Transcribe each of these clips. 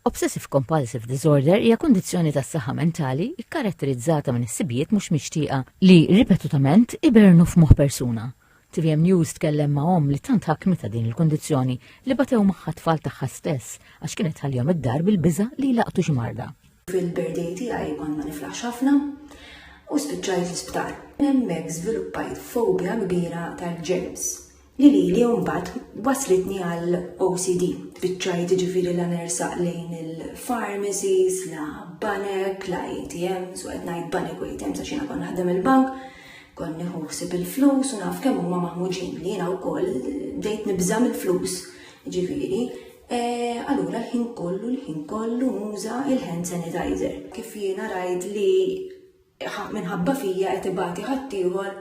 Obsessive compulsive disorder hija kundizzjoni tas-saħħa mentali ikkaratterizzata minn issibijiet mhux mixtieqa li ripetutament ibernu f'moħħ persuna. TVM News tkellem ma' li tant ħakmita din il-kundizzjoni li batew magħha tfal tagħha stess għax kienet ħallihom id-dar bil-biża' li jlaqtu xi marda. Fil-birthday tiegħi konna niflaħx ħafna u spiċċajt l-isptar. Hemmhekk żviluppajt fobja kbira tal-ġerms. Li mbagħad waslitni għal OCD. Spiċċajt ġifieri la nersaq lejn il-pharmacies, la banek, la ATMs, u qed ngħid banek u ATMs għax jiena konna naħdem il-bank, konni ħossib il-flus u naf kemm huma maħmuġin li jiena wkoll bdejt nibża mill-flus. Ġifieri, allura l-ħin kollu nuża il-hand sanitizer. Kif jiena rajt li minħabba fija qed ibati ħaddieħor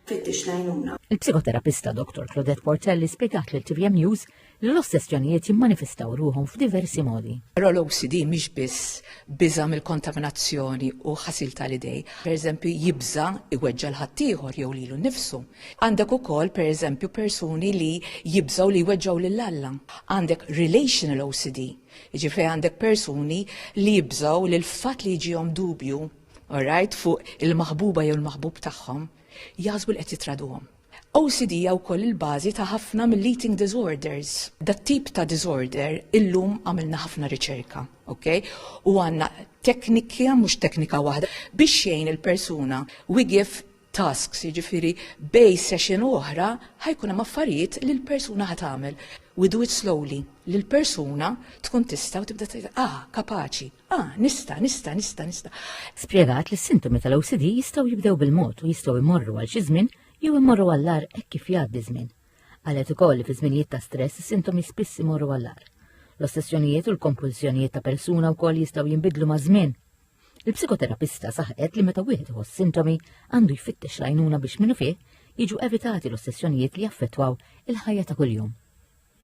fittix lajnuna. Il-psikoterapista Dr. Claudette Portelli spjegat lil TVM News li l-ossessjonijiet jimmanifestaw ruhom f'diversi modi. Però l-OCD mhix biss biża mill-kontaminazzjoni u ħasil tal-idej. Pereżempju jibża iweġġa l-ħaddieħor jew lilu nnifsu. Għandek ukoll pereżempju persuni li jibżgħu li jweġġgħu lill-Alla. Għandek relational OCD. Jiġifieri għandek persuni li jibżgħu lil fatt li jiġihom dubju, alright, fuq il-maħbuba jew il-maħbub tagħhom. Jażbu li qed jitraduhom. OCD hija wkoll il-bażi ta' ħafna mill-eating disorders. Dat tip ta' disorder illum għamilna ħafna riċerka, okay? U għandna teknika mhux teknika waħda biex jgħin il-persuna we give tasks, jiġifieri bej session oħra ħajkun hemm affarijiet li l-persuna ħad tagħmel. We do it slowly. Li l-persuna tkun tista' u tibda tgħid kapaċi. Nista. Spjegat li s-sintomi tal-OCD jistgħu jibdew bil-mod u jistgħu jmorru għal xi żmien jew imorru għall-ar hekk kif jgħaddi żmien. Qalet ukoll li fi żminijiet ta' stress is-sintomi spiss imorru għall-ar. L-ossessjonijiet u l-kompulsjonijiet ta' persuna wkoll jistgħu jinbidlu ma' żmien. Il-psikoterapista saħqet li meta wieħed iħoss sintomi għandu jfittex l-għajnuna biex minnu fih jiġu evitati l-ossessjonijiet li jaffettwaw il-ħajja ta' kuljum.